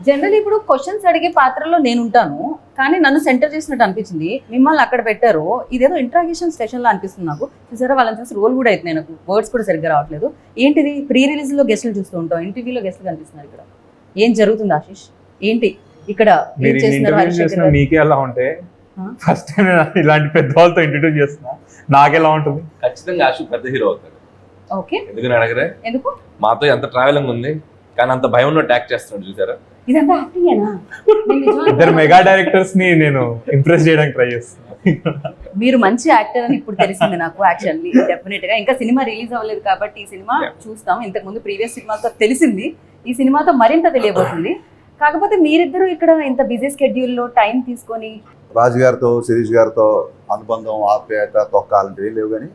General ఇప్పుడు questions అడిగే పాత్రలో నేను ఉంటాను, కానీ నన్ను సెంటర్ చేసినట్టు అనిపించింది. మిమ్మల్ని అక్కడ పెట్టారు, ఇదేదో ఇంట్రాగేషన్ సెషన్ లో అనిపిస్తుంది నాకు. చూసారా, వాళ్ళని చూసి రోల్ కూడా అవుతుంది, నాకు వర్డ్స్ కూడా సరిగ్గా రావట్లేదు. ఏంటిది, ప్రీ రిలీజ్ లో గెస్టులు చూస్తూ ఉంటాం, ఇంటర్వ్యూలో గెస్టులు కనిపిస్తున్నారు. ఇక్కడ ఏం జరుగుతుంది ఆశీష్? ఏంటి ఇక్కడ ఏం చేస్తున్నారు? హరిశంకర్ మీకే ఎలా ఉంటే ఫస్ట్ టైం ఇలాంటి పెద్ద వాళ్ళతో ఇంట్రడ్యూస్ చేస్తున్నా, నాకెలా ఉంటుంది? ఖచ్చితంగా ఆశు పెద్ద హీరో అవుతాడు. ఓకే, ఎందుకని అడగరే? ఎందుకు? మాతో ఎంత ట్రావెలింగ్ ఉంది, కానీ అంత భయం ఉన్నట్టు యాక్ట్ చేస్తున్నాడు. చూసారా, ఇదంతా యాక్టింగేనా? ఇద్దరు మెగా డైరెక్టర్స్ ని నేను ఇంప్రెస్ చేయడానికి ట్రై చేస్తున్నా. మీరు మంచి యాక్టర్ అని ఇప్పుడు తెలిసింది నాకు. యాక్చువల్లీ డెఫినెట్ గా ఇంకా సినిమా రిలీజ్ అవ్వలేదు కాబట్టి ఈ సినిమా చూస్తాం. ఇంతకు ముందు ప్రీవియస్ సినిమాతో తెలిసింది, ఈ సినిమాతో మరింత తెలియబోతుంది. కాకపోతే మీరిద్దరూ ఇక్కడ ఇంత బిజీ షెడ్యూల్లో టైం తీసుకొని రాజు గారితో శిరీష్ గారితో అనుబంధం, ఆప్యాయత, తొక్కాలంటే లేవు, కానీ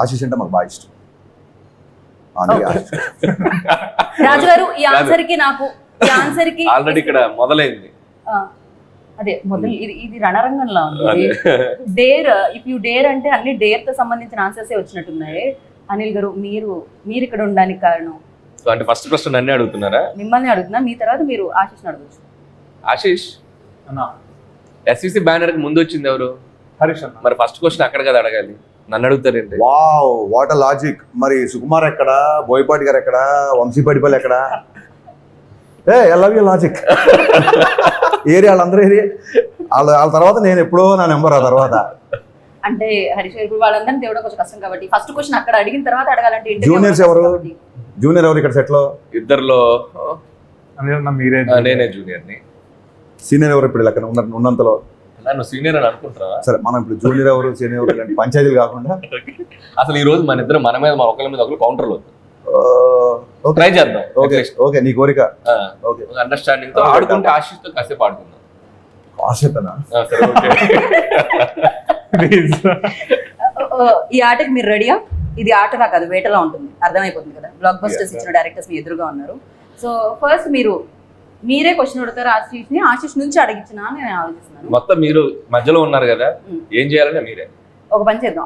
ఆశీష్ అంటే మాకు బాగా ఇష్టం. రాజు గారు ఈ ఆన్సర్ కి నాకు ఈ ఆన్సర్ కి ఆల్రెడీ ఇక్కడ మొదలైంది. అదే మొదలు ఇది రణరంగంలో ఉంది. డేర్, ఇఫ్ యూ డేర్ అంటే అన్ని డేర్ తో సంబంధించిన ఆన్సర్స్ వచ్చినట్టున్నాయి. అనిల్ గారు, మీరు ఇక్కడ ఉండడానికి కారణం? సో అంటే ఫస్ట్ క్వశ్చన్ నన్నే అడుగుతున్నారా? మిమ్మల్ని అడుగుతున్నా, మీ తర్వాత మీరు ఆశీష్ అడగచ్చు. ఆశీష్, ఎస్విసి బ్యానర్ కి ముందు వచ్చింది ఎవరు? హరీష్ అన్న. మరి ఫస్ట్ క్వశ్చన్ అక్కడ కదా అడగాలి, నన్ను అడుగుతారేంటి? Wow, what a logic. మరి సుకుమార్ ఎక్కడ, బోయపాటి గారు ఎక్కడ, వంశీపాటిపల్లి ఎక్కడ? I love you logic. Area వాళ్ళందరూ ఏరియా వాళ్ళ తర్వాత నేను ఎప్పుడో నా నెంబర్ ఆ తర్వాత. అంటే హరీష్ గారు వాళ్ళందరినీ తేవడం కొంచెం కష్టం కాబట్టి ఫస్ట్ క్వశ్చన్ అక్కడ అడిగిన తర్వాత అడగాలంటే జూనియర్స్ ఎవరు? జూనియర్ ఎవరు ఇక్కడ సెట్లో? ఇద్దరులో మీరే. నేనే జూనియర్ ని. సీనియర్ ఎవరు ఇప్పుడు లెక్కన ఉన్నంతలో? నన్ను సీనియర్ అని అనుకుంటున్నావా? సరే, మనం ఇప్పుడు జూనియర్ ఎవరు, సీనియర్ ఎవరు ఇలాంటి పంచాయతీలు కాకుండా అసలు ఈ రోజు మన ఇద్దరు మన మీద ఒకరి మీద ఒకరు కౌంటర్లు ట్రై చేద్దాం. ఓకే ఓకే, నీ కోరిక. ఓకే, అండర్స్టాండింగ్ తో ఆడుకుంటే ఆశీష్ తో కాసేపు ఆడుకుందాం. ఆశతనా? సరే, ఓకే. ఈ ఆటకి మీరు రెడీయా? ఇది ఆటలా కాదు, వేటలా ఉంటుంది, అర్థమైపోతుంది కదా. బ్లాక్ బస్టర్స్ ఇచ్చిన డైరెక్టర్స్ మీ ఎదురుగా ఉన్నారు. సో ఫస్ట్ మీరే క్వశ్చన్ అడుగుతారు ఆశీష్ ని, ఆశీష్ నుంచి అడిగించిన నేను ఆలోచిస్తున్నాను. మొత్తం మీరు మధ్యలో ఉన్నారు కదా, ఏం చేయాలంటే మీరే ఒక పని చేద్దాం.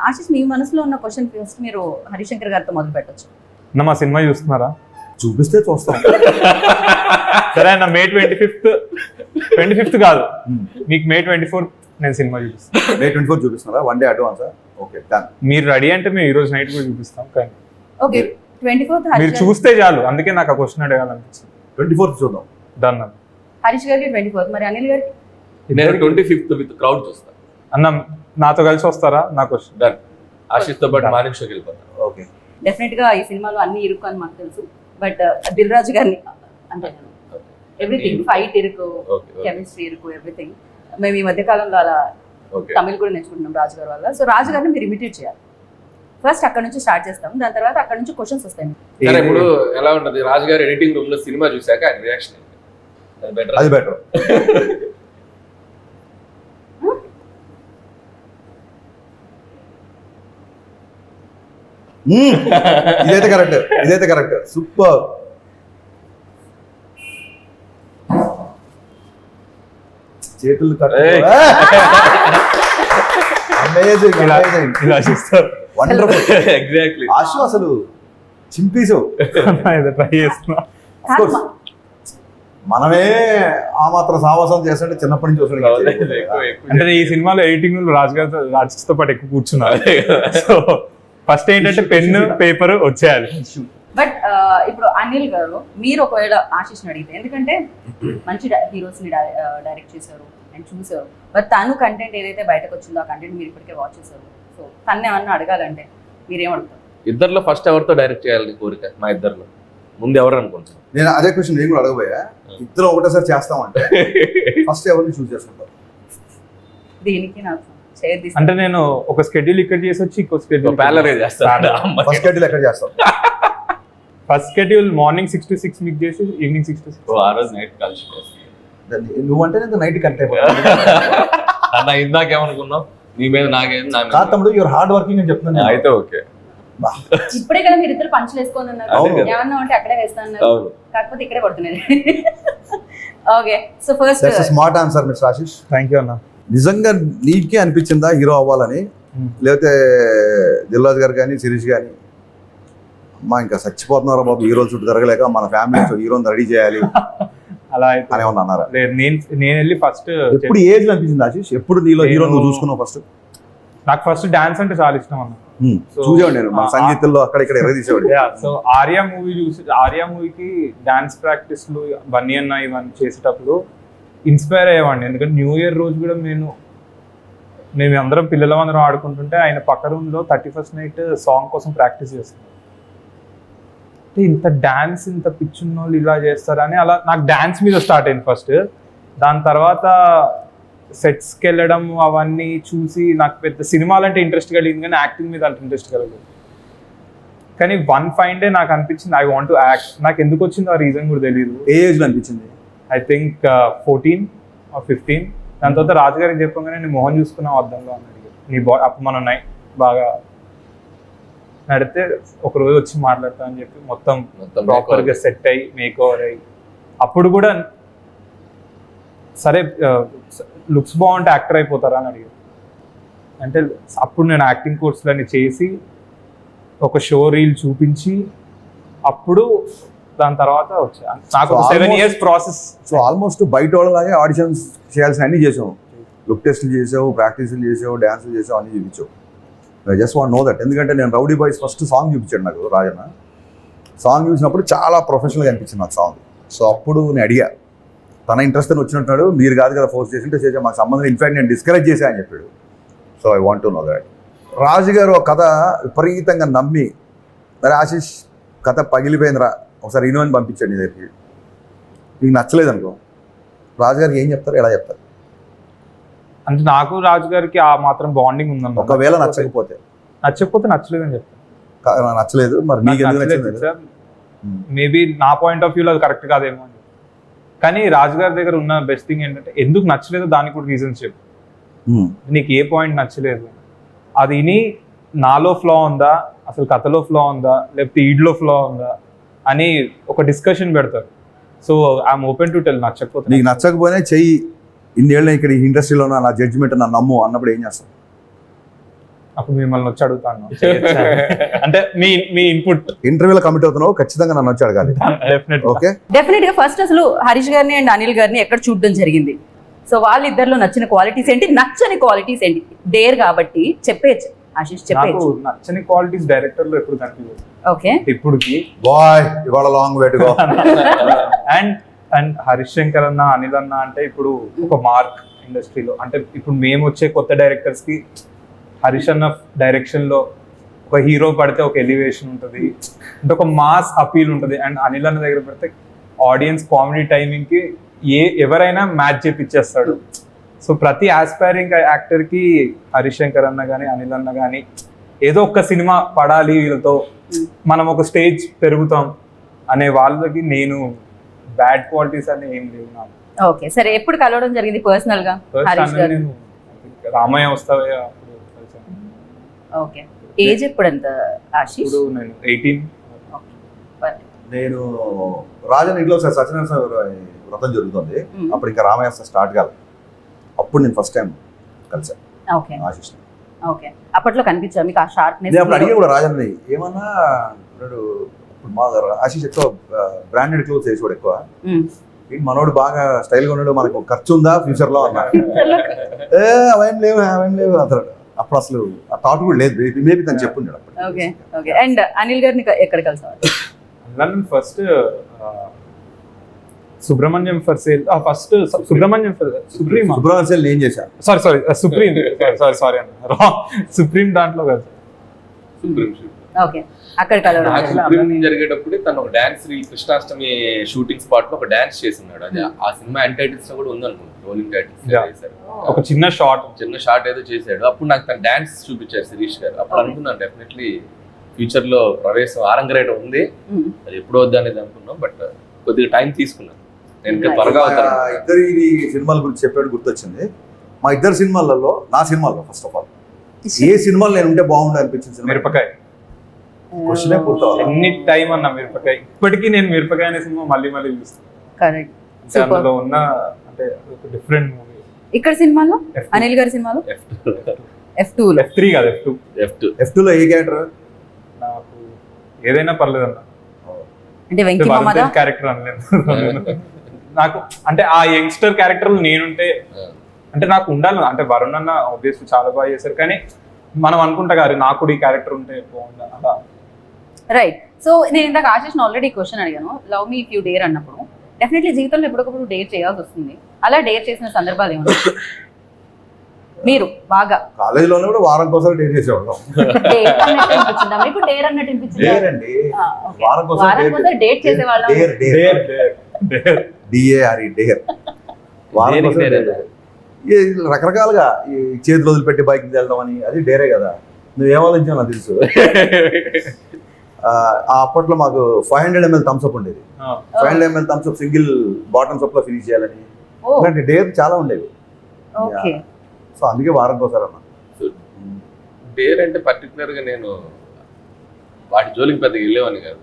ఆశీష్ మీ మనసులో ఉన్న క్వశ్చన్ ఫస్ట్ మీరు హరిశంకర్ గారితో మొదలు పెట్టచ్చు. మా సినిమా చూస్తున్నారా? చూపిస్తే చూస్తాం. సరే అన్న, May 25th కాదు, మీకు May 24th నేను సినిమా చూపిస్తాను. May 24 చూపిస్తున్నారా? 1 day advance? Okay, done. మీరు రెడీ అంటే మేము ఈ రోజు నైట్ కూడా చూపిస్తాం. కానీ ఓకే, 24th మీరు చూస్తే చాలు, అందుకే నాకు ఆ క్వశ్చన్ అడగాలనిపించింది. 24th చూద్దాం. డన్ అన్న. హరీష్ గారికి 24th, మరి అనిల్ గారికి? నేను 25th విత్ క్రౌడ్ చూస్తాను. అన్న నాతో కలిసి వస్తారా? నా క్వశ్చన్ డన్. ఆశీష్ తో పాటు మార్నింగ్ షోకి వెళ్ళిపోతాను. ఓకే, డెఫినెట్ గా ఈ సినిమాలో అన్ని ఇరుకు అని మాకు తెలుసు, బట్ దిల్ రాజు గారిని అంటే ఎవ్రీథింగ్, ఫైట్ ఇరుకు, కెమిస్ట్రీ ఇరుకు, ఎవ్రీథింగ్. మేము ఈ మధ్య కాలంలో అలా తమిళ్ కూడా నేర్చుకుంటున్నాం రాజు గారి వల్ల. సో రాజు గారిని మీరు ఇమిటేట్ చేయాలి. ఫస్ట్ అక్కడ నుంచి స్టార్ట్ చేస్తాం, దాని తర్వాత అక్కడ నుంచి క్వశ్చన్స్ వస్తాయి. సరే, ఇప్పుడు ఎలా ఉంటది రాజు గారు ఎడిటింగ్ రూమ్ లో సినిమా చూసాక ఆయన రియాక్షన్? అది బెటర్. ఇదైతే కరెక్ట్. సూపర్. చేతులు ఎగ్జాక్ట్లీ. ఆశు అసలు చింపేసావు. ట్రై చేస్తున్నా. మనమే ఆ మాత్రం సావాసం చేస్తుంటే చిన్నప్పటి నుంచి చూసాడు. అంటే ఈ సినిమాలో ఎడిటింగ్ రాజుతో పాటు ఎక్కువ కూర్చున్నారు. సో ఫస్ట్ ఏంటంటే పెన్ను పేపర్ వచ్చేయాలి. బట్ ఇప్పుడు అనిల్ గారు, మీరు ఒకవేళ ఆశీష్ని అడిగితే, ఎందుకంటే మంచి హీరోస్ ని డైరెక్ట్ చేశారు అండ్ చూసారు, బట్ తను కంటెంట్ ఏదైతే బయటకు వచ్చిందో ఆ కంటెంట్ మీరు ఇప్పటికే వాచ్ చేశారు. సో తను ఏమన్నా అడగాలంటే మీరేం అడుగుతారు? ఇద్దరులో ఫస్ట్ ఎవరితో డైరెక్ట్ చేయాలని కోరిక? మా ఇద్దరులో ముందు ఎవరు అనుకుంటున్నాను? నేను అదే క్వశ్చన్ నేను కూడా అడగబోయా. ఇద్దరు ఒకటేసారి చేస్తామంటే ఫస్ట్ ఎవరిని చూస్ చేసుకుంటారు? దీనికి నాకు అంటే నేను ఒక స్కెడ్యూల్ ఇక్కడ చేసి వచ్చి ఇంకో స్కెడ్యూల్ ఫస్ట్ స్కెడ్యూల్ ఎక్కడ చేస్తాం? ఫస్ట్ స్కెడ్యూల్ మార్నింగ్ 6 to 6 మీకు చేసి ఈవినింగ్ 6 to 6. ఆ రోజు నైట్ కలిసి నువ్వంటే నేను నైట్ కరెక్ట్ అన్న. ఇందాకేమనుకున్నావు? నీ మీద నాకేం కాదు తమ్ముడు, యువర్ హార్డ్ వర్కింగ్ అని చెప్తున్నాను. అయితే ఓకే. ఇప్పుడే కదా మీరు ఇద్దరు పంచులు వేసుకొని ఉన్నారు, ఏమన్నా ఉంటే అక్కడే వేస్తాను, కాకపోతే ఇక్కడే పడుతున్నారు. Okay, so first smart answer mister Ashish. Thank you అన్న. నిజంగా నీకే అనిపించిందా హీరో అవ్వాలని? లేకపోతే దిల్రాజు గారు కానీ శిరీష్ కానీ మా ఇంకా చచ్చిపోతున్నారా బాబు హీరోలు చుట్టూ జరగలేక మన ఫ్యామిలీ హీరోని రెడీ చేయాలి అలా అయితే అని ఏమన్నా అన్నారా? లేదు, నేను వెళ్ళి ఫస్ట్ ఎప్పుడు ఏజ్ అనిపించింది ఆశీష్? ఎప్పుడు నీలో హీరో నువ్వు చూసుకున్నావు ఫస్ట్? నాకు ఫస్ట్ డాన్స్ అంటే చాలా ఇష్టం అన్న. So, చూసేవాడు నేను మన సంగీతంలో అక్కడ ఇక్కడ ఎర్ర తీసేవాడు. సో ఆర్యా మూవీకి డాన్స్ ప్రాక్టీస్లు బన్నీ అన్న ఇవన్నీ చేసేటప్పుడు ఇన్స్పైర్ అయ్యేవాడిని. ఎందుకంటే న్యూ ఇయర్ రోజు కూడా మేము అందరం పిల్లలందరం ఆడుకుంటుంటే ఆయన పక్క రూమ్లో 31st నైట్ సాంగ్ కోసం ప్రాక్టీస్ చేస్తున్నాం. ఇంత డాన్స్ ఇంత పిచ్చున్న వాళ్ళు ఇలా చేస్తారని అలా నాకు డాన్స్ మీద స్టార్ట్ అయింది ఫస్ట్. దాని తర్వాత సెట్స్కి వెళ్ళడం అవన్నీ చూసి నాకు పెద్ద సినిమాలు అంటే ఇంట్రెస్ట్ కలిగింది, కానీ యాక్టింగ్ మీద అంత ఇంట్రెస్ట్ కలగలేదు. కానీ వన్ ఫైన్ డే నాకు అనిపించింది ఐ వాంట్ టు యాక్ట్. నాకు ఎందుకు వచ్చిందో ఆ రీజన్ కూడా తెలియదు. ఏ ఏజ్లో అనిపించింది? I think 14 or 15. దాని తర్వాత రాజుగారికి చెప్పగానే నేను మొహం చూసుకున్నావు అద్దంలో అని అడిగారు. నీ అప్పుడు మనం బాగా నడితే ఒక రోజు వచ్చి మాట్లాడతా అని చెప్పి మొత్తం ప్రాపర్గా సెట్ అయ్యి మేక్ ఓవర్ అయ్యి అప్పుడు కూడా సరే లుక్స్ బాగుంటే యాక్టర్ అయిపోతారా అని అడిగారు. అంటే అప్పుడు నేను యాక్టింగ్ కోర్సులన్నీ చేసి ఒక షో రీల్ చూపించి అప్పుడు దాని తర్వాత వచ్చా. నాకు 7 years ప్రాసెస్. సో ఆల్మోస్ట్ బయట వాళ్ళలాగే ఆడిషన్స్ చేయాల్సిన అన్ని చేసావు, లుక్ టెస్ట్లు చేసావు, ప్రాక్టీస్లు చేసావు, డ్యాన్సులు చేసావు, అన్ని చూపించావు. I just want know that. ఎందుకంటే నేను రౌడీ బాయ్స్ ఫస్ట్ సాంగ్ చూపించాడు నాకు రాజన్న. సాంగ్ చూసినప్పుడు చాలా ప్రొఫెషనల్గా అనిపించింది నాకు సాంగ్. సో అప్పుడు నేను అడిగా, తన ఇంట్రెస్ట్ అని వచ్చినట్టున్నాడు, మీరు కాదు కదా ఫోర్స్ చేసింటే చేసా, మాకు సంబంధం, ఇన్ఫాక్ట్ నేను డిస్కరేజ్ చేశా అని చెప్పాడు. So I want to know that. రాజుగారు ఒక కథ విపరీతంగా నమ్మి, మరి ఆశీష్ కథ పగిలిపోయిందిరా ఒకసారి ఇను అని పంపించాడు నీ దగ్గరికి, నీకు నచ్చలేదు అనుకో, రాజుగారికి ఏం చెప్తారు, ఎలా చెప్తారు? అంటే నాకు రాజుగారికి ఆ మాత్రం బాండింగ్ ఉందన్న. ఒకవేళ నచ్చకపోతే నచ్చలేదు అని చెప్తాను. నచ్చలేదు మరి నీకు ఎందుకు నచ్చలేదు సార్? మేబీ నా పాయింట్ ఆఫ్ వ్యూలో అది కరెక్ట్ కాదేమో అని. కానీ రాజుగారి దగ్గర ఉన్న బెస్ట్ థింగ్ ఏంటంటే ఎందుకు నచ్చలేదు దానికి కూడా రీజన్స్ చెప్పు. నీకు ఏ పాయింట్ నచ్చలేదు అది విని నాలో ఫ్లా ఉందా, అసలు కథలో ఫ్లా ఉందా, లేకపోతే ఈడ్లో ఫ్లా ఉందా అని ఒక డిస్కషన్ పెడతారు. So I'm open to tell. నచ్చకపోతే నీకు నచ్చకపోయినా చెయ్యి, ఇన్నేళ్ళు ఇక్కడ ఈ ఇండస్ట్రీలో నా జడ్జిమెంట్ నా నమ్ము అన్నప్పుడు ఏం చేస్తావు? అప్పుడు మిమ్మల్ని వచ్చి అడుగుతాను. అంటే మీ ఇన్పుట్. ఇంటర్వ్యూలో కమిట్ అవుతున్నావు, ఖచ్చితంగా నన్ను వచ్చి అడగాలి. ఓకే, డెఫినెట్ గా ఫస్ట్ అసలు హరీష్ గారిని అండ్ అనిల్ గారిని ఎక్కడ చూడడం జరిగింది? సో వాళ్ళిద్దరిలో నచ్చిన క్వాలిటీస్ ఏంటి, నచ్చని క్వాలిటీస్ ఏంటి? డేర్ కాబట్టి చెప్పేయచ్చు ఆశీష్, నాకు చెప్పేయచ్చు. నచ్చని క్వాలిటీస్ డైరెక్టర్ లో ఎప్పుడు కనిపించదు ఓకే, ఇప్పుడుకి. బాయ్ ఇవాళ long way to go. And Harish Shankar అన్న, అనిల్ అన్న అంటే ఇప్పుడు ఒక మార్క్ ఇండస్ట్రీలో. అంటే ఇప్పుడు మేము వచ్చే కొత్త డైరెక్టర్స్ కి హరీష్ అన్న డైరెక్షన్ లో ఒక హీరో పడితే ఒక ఎలివేషన్ ఉంటుంది, అంటే ఒక మాస్ అపీల్ ఉంటుంది. అండ్ అనిల్ అన్న దగ్గర పడితే ఆడియన్స్ కామెడీ టైమింగ్ కి ఎవరైనా మ్యాచ్ చేపిచ్చేస్తాడు. సో ప్రతి ఆస్పైరింగ్ యాక్టర్ కి హరీష్ శంకర్ అన్న కానీ అనిల్ అన్న కానీ ఏదో ఒక సినిమా పడాలి, వీళ్ళతో మనం ఒక స్టేజ్ పెరుగుతాం అనే వాళ్ళకి నేను బ్యాడ్ క్వాలిటీస్ అని ఏం లేవు నాకు. ఓకే, సరే ఎప్పుడు కలవడం జరిగింది పర్సనల్ గా హరీష్ గారు? నేను రామయ్య వస్తావే అప్పుడు కలిసాను. ఓకే, ఏజ్ ఎప్పుడంత ఆశీష్? ఇప్పుడు నేను 18. నేను రాజన్ ఇంట్లో సత్యనారాయణ వ్రతం జరుగుతుంది, అప్పుడు ఇంకా రామయ్య స్టార్ట్ కాదు. అప్పుడు నేను ఫస్ట్ టైం కలిసాను ఓకే ఆశీష్. ఓకే, అప్పట్లో కనిపించా మీకు ఆ షార్ప్నెస్? నేను అప్పుడు అడిగి కూడా రాజన్ని ఏమన్నా ఇప్పుడు మా ఆశీష్ ఎక్కువ బ్రాండెడ్ క్లోత్స్ వేసుకోడు ఎక్కువ, మనోడు బాగా స్టైల్గా ఉన్నాడు, మనకు ఖర్చు ఉందా ఫ్యూచర్ లో అన్నా. అవేం లేవు అతను అప్పుడు అసలు ఆ థాట్ కూడా లేదు, మేబీ తను చెప్పున్నాడు అప్పుడు. ఓకే ఓకే, అండ్ అనిల్ గారిని ఎక్కడ కలిసారు? First Subrahmanyam for sale, first Subrahmanyam sale ఏం చేశాను, సారీ సుప్రీం దాంట్లో కదా. ఓకే, అక్కడ కలవడం జరిగేటప్పుడు తను ఒక dance reel Krishnashtami shooting spot లో ఒక డాన్స్ చేస్తున్నాడు. అది ఆ సినిమా ఎండ్ టైటిల్స్ లో కూడా ఉందనుకుంటా, రోలింగ్ టైటిల్స్ చేశారు. ఒక చిన్న షార్ట్ ఏదో చేశాడు. అప్పుడు నాకు తన డాన్స్ చూపించారు శిరీష్ గారు. అప్పుడు అనుకున్నాను డెఫినెట్లీ ఫ్యూచర్ లో ప్రవేశం ఆరంగరేట ఉంది, అది ఎప్పుడు వద్దు అనేది అనుకున్నాం. బట్ కొద్దిగా టైం తీసుకున్నాను. నేను త్వరగా ఇద్దరు ఇది సినిమాల గురించి చెప్పాడు గుర్తొచ్చింది. మా ఇద్దరు సినిమాలలో, నా సినిమాల్లో ఫస్ట్ ఆఫ్ ఆల్ ఏ సినిమాలు నేను ఉంటే బాగుండు అనిపించింది మిరపకాయ. క్వశ్చనే పూర్తవాలి ఎన్ని టైం అన్న మిరపకాయ. ఇప్పటికీ నేను మిరపకాయ అనే సినిమా మళ్ళీ చూస్తాను. కరెక్ట్, అందులో ఉన్న అంటే ఒక డిఫరెంట్ మూవీ. ఇక్కడ సినిమాలో అనిల్ గారి సినిమాలో F2 లో F3 కాదు F2 లో ఏ క్యారెక్టర్? నాకు ఏదైనా పర్లేదు అన్న, అంటే వెంకీ మామదా క్యారెక్టర్ అనలేదు. నాకు అంటే ఆ యంగ్స్టర్ క్యారెక్టర్ నేనుంటే అంటే నాకు ఉండాలి, అంటే వరుణ్ అన్న ఆబ్వియస్లీ చాలా బాగా చేశారు, కానీ మనం అనుకుంటా గారు నాకు కూడా ఈ క్యారెక్టర్ ఉంటే బాగుండా అలా. రైట్. సో నేను ఇందాక ఆశిష్ని ఆల్రెడీ క్వశ్చన్ అడిగాను, love me if you dare అన్నప్పుడు డెఫినెట్లీ జీవితంలో ఎప్పటికప్పుడు డేర్ చేయాల్సి వస్తుంది. అలా డేర్ చేసిన సందర్భాలు ఏమన్నా మీరు బాగా? కాలేజీలోనే కూడా వారం కోసం డేట్ చేసేవాళ్ళం. డేర్ అన్నట్టు అనిపించిందా మీకు? డేర్ అన్నట్టు అనిపించిందా? డేర్ అండి, వారం కోసం వారం కోసం డేట్ చేసేవాళ్ళం. డేర్ డేర్ డిఏఆర్ఈ డేర్, వారం Daring కోసం dare డేర్. ఈ రకరకాలుగా ఈ చేతులు వదిలిపెట్టి బైక్ వెళ్ళడం అని, అది డేరే కదా. నువ్వేం ఆలోచించావు నాకు తెలుసు. ఆ అప్పట్లో మాకు 500 ml థమ్స్అప్ ఉండేది. 500 ml Thums Up single bottoms up లో ఫినిష్ చేయాలని, ఓ ఇలాంటి డేర్ చాలా ఉండేవి. ఓకే. సో అందుకే వారం కోసారు అన్న. డేర్ అంటే పర్టికులర్ గా నేను వాటి జోలికి పెద్దగా వెళ్ళేవాని కాదు.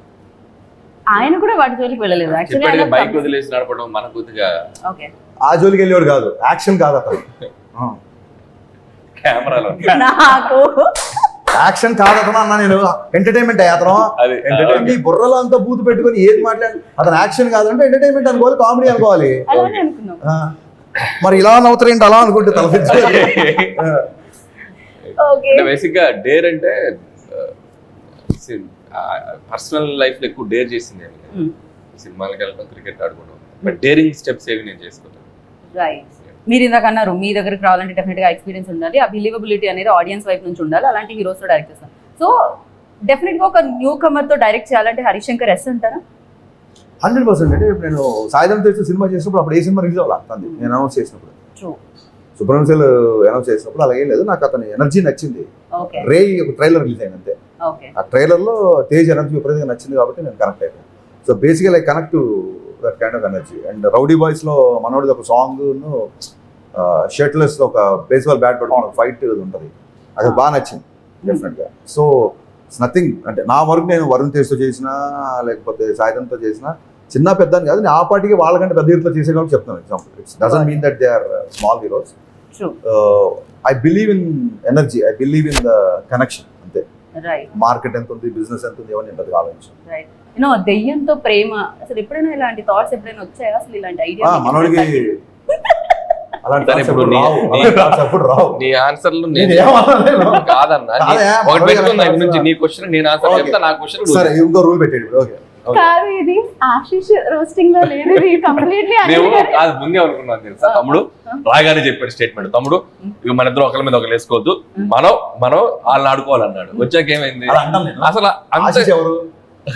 ఆయన కూడా వాటి జోలికి వెళ్ళలేదు చెప్పాడు యాక్చువల్లీ. బైక్ వదిలేసి నడపడం మన కొద్దిగా ఓకే. ఆ జోలికి వెళ్ళేవాడు కాదు, యాక్షన్ కాదు అతను. కెమెరాలో నాకు యాక్షన్ కాదు అతను అన్న, నేను ఎంటర్టైన్మెంట్ అతను. అది నీ బుర్రలో అంతా బూతు పెట్టుకొని ఏది మాట్లాడి అతను యాక్షన్ కాదంటే ఎంటర్టైన్మెంట్ అనుకోవాలి, కామెడీ అనుకోవాలి. అలానే అనుకున్నాం. ఆ, మరి ఇలా నవ్వుతారేంటి అలా అనుకుంటే తలపించి. ఓకే. అంటే బేసిక్ గా డేర్ అంటే పర్సనల్ లైఫ్ లో ఎక్కువ డేర్ చేసింది ఏమి లేదు. సినిమాలకు వెళ్ళడం, క్రికెట్ ఆడుకోవడం, బట్ డేరింగ్ స్టెప్స్ ఏవి నేను చేసుకుంటాను. రైట్. మీరు ఇందాక అన్నారు మీ దగ్గరికి రావాలంటే డెఫినెట్ గా ఎక్స్పీరియన్స్ ఉండాలి, ఆ బిలీవబిలిటీ అనేది ఆడియన్స్ వైపు నుంచి ఉండాలి, అలాంటి హీరోస్ తో డైరెక్ట్ చేస్తాం. సో డెఫినెట్ గా ఒక న్యూ కమర్ తో డైరెక్ట్ చేయాలంటే హరిశంకర్ ఎస్ అంటారా? 100%. అంటే ఇప్పుడు నేను సాయంత్రం తెచ్చి సినిమా చేసినప్పుడు అప్పుడు ఏ సినిమా రిలీజ్ అవ్వాలి నేను అనౌన్స్ చేసినప్పుడు, ట్రూ. సుబ్రహ్మణ్యం అనౌన్స్ చేసినప్పుడు అలాగే లేదు. నాకు అతని ఎనర్జీ నచ్చింది. ఓకే. రే ఒక ట్రైలర్ రిలీజ్ అయింది అంతే. ఓకే. ఆ ట్రైలర్లో తేజ్ ఎనర్జీ విపరీతంగా నచ్చింది కాబట్టి నేను కనెక్ట్ అయిపోయాను. So basically I connect to that kind of energy. And rowdy బాయ్స్లో మనోడిది ఒక సాంగ్, షర్ట్లెస్ ఒక బేస్బాల్ బ్యాట్ పట్టుకుని ఫైట్ ఉంటుంది, అది బాగా నచ్చింది డెఫినెట్గా. సో ఇట్స్ నథింగ్, అంటే నా వరకు నేను వరుణ్ తేజ్తో చేసినా లేకపోతే సాయిధంతో చేసినా చిన్న పెద్ద అని కాదు, నేను ఆ పార్టీకి వాళ్ళకంటే పెద్ద హీరోతో చేసే కాబట్టి చెప్తాను. Example, it's doesn't mean that they are small heroes. True. I believe in energy, I believe in the connection అంతే. రైట్. మార్కెట్ ఎంత ఉంది, బిజినెస్ ఎంత ఉంది, ఎవరిని ఉంటుంది ఆలోచించాం. రైట్. యూనో దెయ్యంతో ప్రేమ, అసలు ఎప్పుడైనా ఇలాంటి థాట్స్ ఎప్పుడైనా వచ్చాయా? అసలు ఇలాంటి ఐడియా మనోడికి అలాంటి సరే, ఇప్పుడు అప్పుడు రావు. నీ ఆన్సర్లు నేను ఏమనలేను. కాదన్నా, కాదే, ఒకటి మనోడికి పెట్టుకుందా answer నుంచి నీ క్వశ్చన్ నేను ఆన్సర్ Okay. చెప్తా, నా క్వశ్చన్ సరే ఇంకో రూల్ పెట్టేది. ఓకే కాదు, ఇది ఆశీష్ రోస్టింగ్ లో లేదు, ఇది కంప్లీట్లీ మేము అది ముందే అనుకున్నాం తెలుసా. తమ్ముడు రాగానే చెప్పాడు స్టేట్మెంట్, తమ్ముడు ఇక మన ఇద్దరు ఒకరి మీద ఒకరు వేసుకోవద్దు, మనం వాళ్ళని ఆడుకోవాలన్నాడు. వచ్చాక ఏమైంది అలా అంటాం నేను. అసలు అంత ఆశీష్ ఎవరు?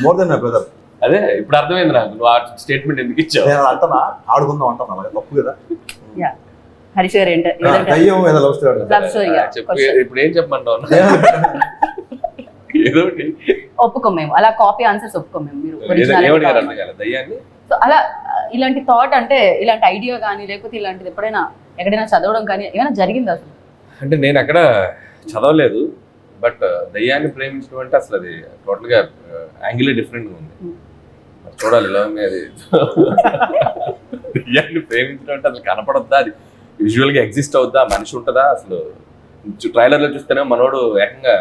More than my brother. అదే ఇప్పుడు అర్థమైంది నాకు, నువ్వు ఆ స్టేట్మెంట్ ఎందుకు ఇచ్చావు. నేను అలా అంటున్నా, ఆడుకుందాం అంటాను, అలాగే తప్పు కదా. హరీష్ గారు దయ్యం ఏదో love story. Love story, yeah. చెప్పు, ఇప్పుడు ఏం చెప్పమంటావు ఏదో ఒకటి. ఒప్పుకోం మేము, అలా కాపీ ఆన్సర్స్ ఒప్పుకోం మేము. మీరు ఏమని గారు అర్థం కాలేదు దయ్యాన్ని. సో అలా ఇలాంటి థాట్ అంటే ఇలాంటి ఐడియా కానీ లేకపోతే ఇలాంటిది ఎప్పుడైనా ఎక్కడైనా చదవడం కానీ ఏమైనా జరిగింది అసలు? అంటే నేను అక్కడ చదవలేదు, బట్ దయ్యాన్ని ప్రేమించడం అంటే అసలు అది టోటల్ గా యాంగిలే డిఫరెంట్ గా ఉంది. మరి చూడాలి ఎలా ఉంది అది. దయ్యాన్ని ప్రేమించడం అంటే అసలు కనపడొద్దా, అది విజువల్ గా ఎగ్జిస్ట్ అవుద్దా, మనిషి ఉంటుందా అసలు? ట్రైలర్ లో చూస్తేనే మనోడు ఏకంగా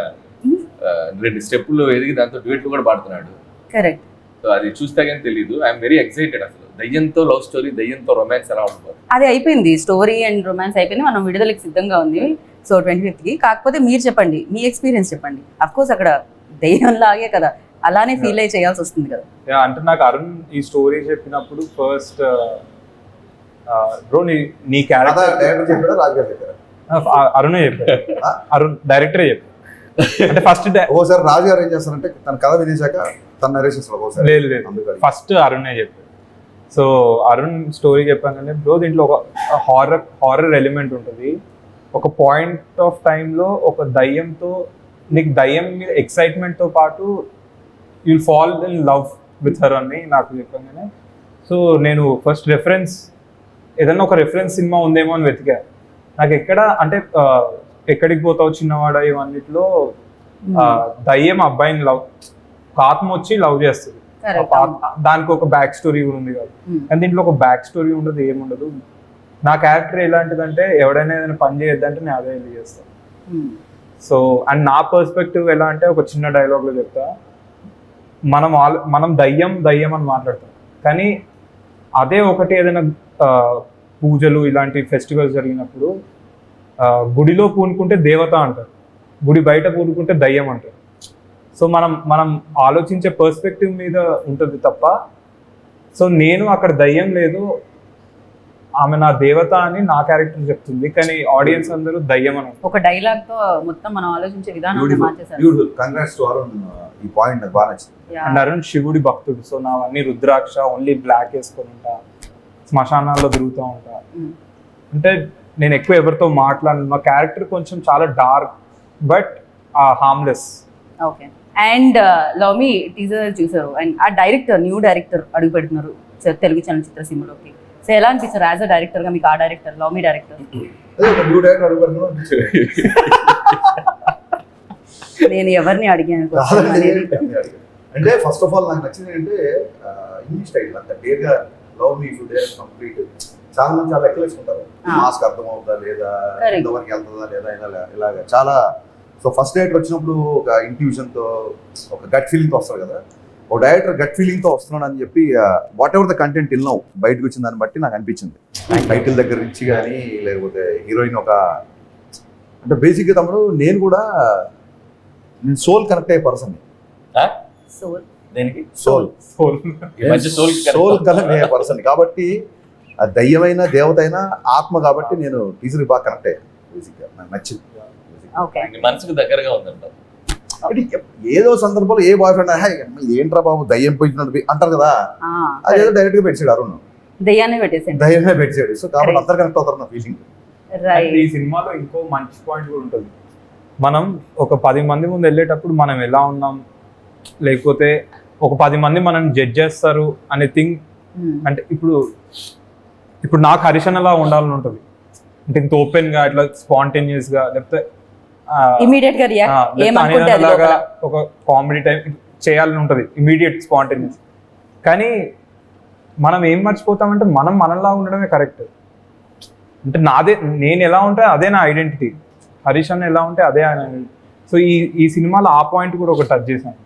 2 స్టెప్పులు ఎదిగి దాంతో డ్యూయెట్లు కూడా పాడుతున్నాడు. కరెక్ట్. సో అది చూస్తే కానీ తెలియదు. I'm very excited. అసలు దయ్యంతో లవ్ స్టోరీ, దయ్యంతో రొమాన్స్ ఎలా ఉంటుంది? అది అయిపోయింది, స్టోరీ అండ్ రొమాన్స్ అయిపోయింది, మనం విడుదలకి సిద్ధంగా ఉంది. సో 25th కి. కాకపోతే మీరు చెప్పండి, మీ ఎక్స్పీరియన్స్ చెప్పండి. అఫ్ కోర్స్ అక్కడ దయ్యం లాగే కదా, అలానే ఫీల్ అయ్యి చేయాల్సి వస్తుంది కదా. అంటే నాకు అరుణ్ ఈ స్టోరీ చెప్పినప్పుడు ఫస్ట్ బ్రో నీ క్యారెక్టర్ డైరెక్టర్ చెప్పాడా, రాజు గారు చెప్పారా? అరుణే చెప్పాడు. అరుణ్ డైరెక్టరే చెప్పాడు. అంటే ఫస్ట్ ఓసారి రాజు గారు ఏం చేస్తారంటే తన కథ వినేశాక తన నరేషన్స్ ఒకసారి లేదు ఫస్ట్ అరుణే చెప్పాడు. సో అరుణ్ స్టోరీ చెప్పానంటే బ్రో దీంట్లో ఒక హారర్ ఎలిమెంట్ ఉంటుంది. ఒక పాయింట్ ఆఫ్ టైంలో ఒక దయ్యంతో, నీకు దయ్యం మీద ఎక్సైట్మెంట్తో పాటు you'll fall in love with her అని నాకు చెప్పగానే, సో నేను ఫస్ట్ ఏదన్నా ఒక రెఫరెన్స్ సినిమా ఉందేమో అని వెతికా. నాకు ఎక్కడ అంటే ఎక్కడికి పోతావు చిన్నవాడ ఇవన్నిట్లో దయ్యం అబ్బాయిని లవ్, ఆత్మ వచ్చి లవ్ చేస్తుంది. దానికి ఒక బ్యాక్ స్టోరీ కూడా ఉంది కదా, కానీ దీంట్లో ఒక బ్యాక్ స్టోరీ ఉండదు, ఏముండదు. నా క్యారెక్టర్ ఎలాంటిదంటే ఎవడైనా ఏదైనా పని చేయొద్దంటే నేను అదే వెళ్ళి చేస్తాను. సో అండ్ నా పర్స్పెక్టివ్ ఎలా అంటే ఒక చిన్న డైలాగ్లో చెప్తా, మనం దయ్యం అని మాట్లాడతాం, కానీ అదే ఒకటి ఏదైనా పూజలు ఇలాంటి ఫెస్టివల్స్ జరిగినప్పుడు గుడిలో పూనుకుంటే దేవత అంటారు, గుడి బయట పూనుకుంటే దయ్యం అంటారు. సో మనం ఆలోచించే పర్స్పెక్టివ్ మీద ఉంటుంది తప్ప, సో నేను అక్కడ దయ్యం లేదు, ఆమె నా దేవత అని నా క్యారెక్టర్ చెప్తుంది, కానీ ఆడియన్స్ అందరూ దయ్యం అని. ఒక డైలాగ్ తో మొత్తం మనం ఆలోచించే విధానాన్ని మార్చేశారు. Beautiful, congrats to Arun. ఈ పాయింట్ నాకు బాగా నచ్చింది. అండ్ అరుణ్ శివుడి భక్తుడు, సో నావన్నీ రుద్రాక్ష, ఓన్లీ బ్లాక్ వేసుకొని ఉంటా, శ్మశానాల్లో తిరుగుతూ ఉంటా. అంటే నేను ఎక్కువ ఎవరితో మాట్లాడను, మా క్యారెక్టర్ కొంచెం చాలా dark but harmless. Okay. And love me teaser చూసారు, అండ్ ఆ డైరెక్టర్ న్యూ డైరెక్టర్ అడుగు పెడుతున్నారు తెలుగు చలనచిత్ర సీమలోకి. సో ఎలా అనిపిస్తారు యాజ్ అ డైరెక్టర్ గా మీకు ఆ డైరెక్టర్, లవ్ మీ డైరెక్టర్? న్యూ డైరెక్టర్ అడుగుతున్నాను. నేను ఎవరిని అడిగాను అంటే ఫస్ట్ ఆఫ్ ఆల్ నాకు నచ్చింది అంటే ఇంగ్లీష్ టైటిల్ అంత డేర్గా love me to dare complete. చాలా మంది చాలా ఎక్కలేసుకుంటారు, మాస్క్ అర్థం అవుతుందా లేదా, ఎంతవరకు వెళ్తుందా లేదా, ఇలాగ చాలా. సో ఫస్ట్ డైరెక్టర్ వచ్చినప్పుడు ఒక ఇంట్యూషన్తో, ఒక గట్ ఫీలింగ్తో వస్తారు కదా. ఒక డైరెక్టర్ గట్ ఫీలింగ్తో వస్తున్నాడు అని చెప్పి వాట్ ఎవర్ ద కంటెంట్ ఇల్నావు బయటకు వచ్చిన దాన్ని బట్టి నాకు అనిపించింది. టైటిల్ దగ్గర నుంచి కానీ, లేకపోతే హీరోయిన్ ఒక అంటే బేసిక్గా తమ్ముడు నేను కూడా సోల్ కనెక్ట్ అయ్యే person. Soul soul soul connect అయ్యే పర్సన్ కాబట్టి ఆ దయ్యమైన దేవత అయినా ఆత్మ కాబట్టి నేను టీజర్కి బాగా కనెక్ట్ అయ్యాను. బేసిక్గా నాకు నచ్చింది. మనసుకు దగ్గరగా ఉందంట. ఏదో సందర్భంలో ఏ బాయ్ ఫ్రెండ్ ఏంట్రా బాబు దయ్యం పోయినట్టు అంటారు కదా, అదేదో డైరెక్ట్ గా పెట్టాడు అరుణ్, దయ్యాన్ని పెట్టేసాడు, దయ్యమే పెట్టాడు. సో కాబట్టి అందరు కనెక్ట్ అవుతారు నా ఫీలింగ్. ఈ సినిమాలో ఇంకో మంచి పాయింట్ కూడా ఉంటుంది. మనం ఒక 10 మంది ముందు వెళ్ళేటప్పుడు మనం ఎలా ఉన్నాం, లేకపోతే ఒక 10 మంది మనం జడ్జ్ చేస్తారు అనే థింగ్. అంటే ఇప్పుడు నాకు హరిషన్ అలా ఉండాలని ఉంటుంది, అంటే ఇంత ఓపెన్ గా ఇట్లా స్పాంటేనియస్ గా, లేకపోతే ఇమీడియట్ గా రియాక్ట్ ఏమనుకుంటే అది లోపల ఒక కామెడీ టైప్ చేయాలని ఉంటుంది, ఇమీడియట్ స్పాంటేనియస్. కానీ మనం ఏం మర్చిపోతామంటే మనం మనలా ఉండడమే కరెక్ట్. అంటే నేను ఎలా ఉంటే అదే నా ఐడెంటిటీ, హరీష్ అన్న ఎలా ఉంటే అదే ఆయన. సో ఈ సినిమాలో ఆ పాయింట్ కూడా ఒక టచ్ చేశాను.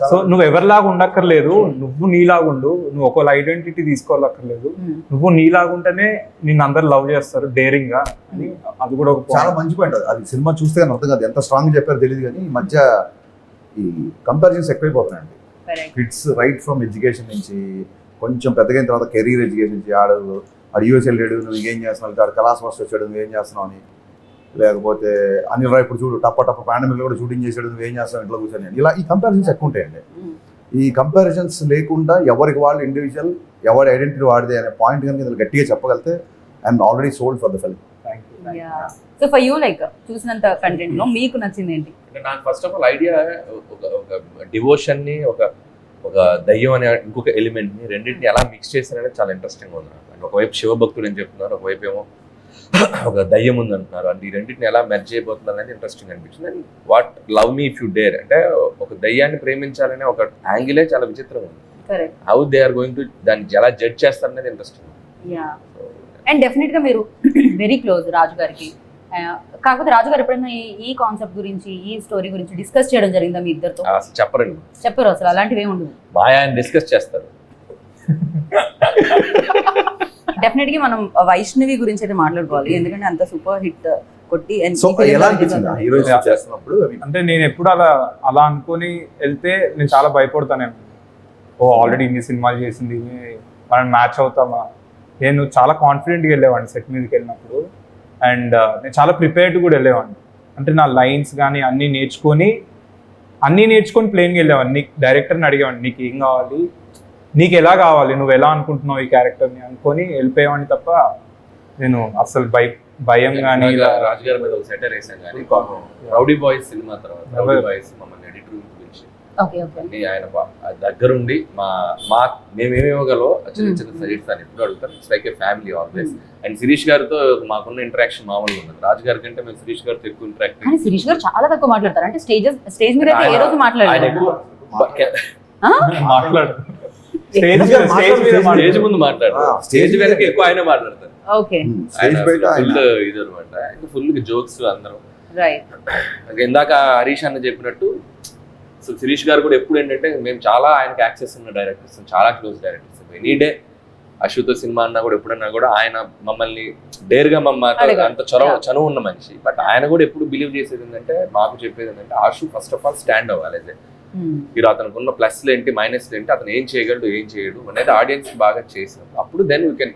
సో నువ్వు ఎవరిలాగా ఉండక్కర్లేదు, నువ్వు నీలాగా ఉండు, నువ్వు ఒకళ్ళ ఐడెంటిటీ తీసుకోవాలక్కర్లేదు, నువ్వు నీలాగా ఉంటేనే నిన్ను అందరు లవ్ చేస్తారు డేరింగ్ గా అని. అది కూడా ఒక చాలా మంచి పాయింట్. అది సినిమా చూస్తే కానీ అర్థం కాదు, ఎంత స్ట్రాంగ్ చెప్పారో తెలియదు. కానీ ఈ మధ్య ఈ కంపారిజన్స్ ఎక్కువైపోతున్నాయండి. కిడ్స్ రైట్ ఫ్రమ్ ఎడ్యుకేషన్ నుంచి కొంచెం పెద్దగా అయిన తర్వాత కెరీర్ ఎడ్యుకేషన్ నుంచి ఆడు యూఎస్ వెళ్ళాడు, నువ్వు ఏం చేస్తున్నావు, ఆడు కళాస్ మాస్టర్ వచ్చాడు, నువ్వేం చేస్తున్నావు అని, లేకపోతే అనిల్ రాయ్ ఇప్పుడు చూడు టప్ప పాండమిక్ కూడా షూటింగ్ చేసాడు, నువ్వేం చేస్తావు ఇంట్లో కూర్చొని, ఇలా ఈ కంపారిజన్స్ ఎక్కువ ఉంటాయండి. ఈ కంపారిజన్స్ లేకుండా ఎవరికి వాళ్ళు ఇండివిజువల్, ఎవరి ఐడెంటిటీ వాడిదే అనే పాయింట్ కనుక ఇందులో గట్టిగా చెప్పగలితే I'm already sold for the film. So for you like చూసినంత కంటెంట్ లో మీకు నచ్చింది ఏంటి? అంటే నాకు ఫస్ట్ ఆఫ్ ఆల్ ఐడియా ఒక డివోషన్ ని, ఒక దయ్యం అనే ఇంకొక ఎలిమెంట్ ని రెండింటిని ఎలా మిక్స్ చేశారనేది చాలా ఇంట్రెస్టింగ్ ఉంది. అంటే ఒకవైపు శివభక్తుడు అని చెప్తున్నారు, ఒకవైపు ఏమో ఒక దయ్యం ఉంది అంటున్నారు. అంటే ఈ రెండింటిని ఎలా మెర్జ్ అయిపోతున్నారు అనేది ఇంట్రెస్టింగ్ అనిపించింది. And what love me if you dare అంటే ఒక దయ్యాన్ని ప్రేమించాలనే ఒక యాంగిలే చాలా విచిత్రంగా ఉంది. How they are going to దాన్ని ఎలా జడ్జ్ చేస్తారనేది ఇంట్రెస్టింగ్. అండ్ డెఫినెట్ గా మీరు వెరీ క్లోజ్ రాజు గారికి. కాకపోతే రాజు గారు ఎప్పుడైనా ఈ కాన్సెప్ట్ గురించి, ఈ స్టోరీ గురించి డిస్కస్ చేయడం జరిగిందా మీ ఇద్దరితో? చెప్పరు అసలు అలాంటివి ఏమి ఉండదు. మాయా డిస్కస్ చేస్తారు. డెఫినెట్ గా మనం వైష్ణవి గురించి అయితే మాట్లాడుకోవాలి, ఎందుకంటే అంత సూపర్ హిట్ కొట్టి. అంటే నేను ఎప్పుడు అలా అనుకొని వెళ్తే నేను చాలా భయపడతాను. ఆల్రెడీ ఇన్ని సినిమాలు చేసింది, మనం మ్యాచ్ అవుతామా. నేను చాలా కాన్ఫిడెంట్గా వెళ్ళేవాడిని సెట్ మీదకి వెళ్ళినప్పుడు. అండ్ నేను చాలా ప్రిపేర్డ్ కూడా వెళ్ళేవాడిని. అంటే నా లైన్స్ కానీ అన్నీ నేర్చుకొని ప్లేన్గా వెళ్ళేవాడిని. నీకు డైరెక్టర్ని అడిగేవాడిని, నీకు ఏం కావాలి, నీకు ఎలా కావాలి, నువ్వు ఎలా అనుకుంటున్నావు ఈ క్యారెక్టర్ని అనుకొని వెళ్ళిపోయేవాడిని తప్ప నేను అసలు భయం కానీ. రాజుగారి మీద ఒక సెటర్ వేసాం కానీ రౌడీ బాయ్స్ సినిమా తర్వాత రౌడీ బాయ్స్ మమ్మల్ని ఎడిటర్ గురించి ఆయన దగ్గరుండి మేమేమి ఇవ్వగలో చిన్న చిన్న సజెషన్స్ అని ఎప్పుడు అడుగుతారు. It's like a family always. And Sirish గారితో మాకున్న ఇంటరాక్షన్ మామూలుగా ఉంది. రాజు గారి కంటే మేము శిరీష్ గారితో ఎక్కువ ఇంటరాక్ట్. శిరీష్ గారు చాలా తక్కువ మాట్లాడతారు. అంటే స్టేజ్ మీద ఏ రోజు మాట్లాడారు, స్టేజ్ ముందు మాట్లాడతారు, స్టేజ్ వెనక ఎక్కువ ఆయన మాట్లాడతారు. ఇది అనమాట, ఫుల్ జోక్స్ అందరం. ఇందాక హరీష్ అన్న చెప్పినట్టు సో శిరీష్ గారు కూడా ఎప్పుడు ఏంటంటే మేము చాలా ఆయనకి యాక్సెస్ ఉన్న డైరెక్టర్స్, చాలా క్లోజ్ డైరెక్టర్స్. ఎనీ డే అశుతో సినిమా అన్నా కూడా ఎప్పుడన్నా కూడా ఆయన మమ్మల్ని డేర్గా అడగడు. అంత చనువు ఉన్న మనిషి. బట్ ఆయన కూడా ఎప్పుడు బిలీవ్ చేసేది ఏంటంటే, మాకు చెప్పేది ఏంటంటే, ఆశు ఫస్ట్ ఆఫ్ ఆల్ స్టాండ్ అవ్వాలి. అదే మీరు అతనికి ఉన్న ప్లస్లు ఏంటి, మైనస్లు ఏంటి, అతను ఏం చేయగలడు, ఏం చేయడు అనేది ఆడియన్స్ బాగా చేసినాం. అప్పుడు then we can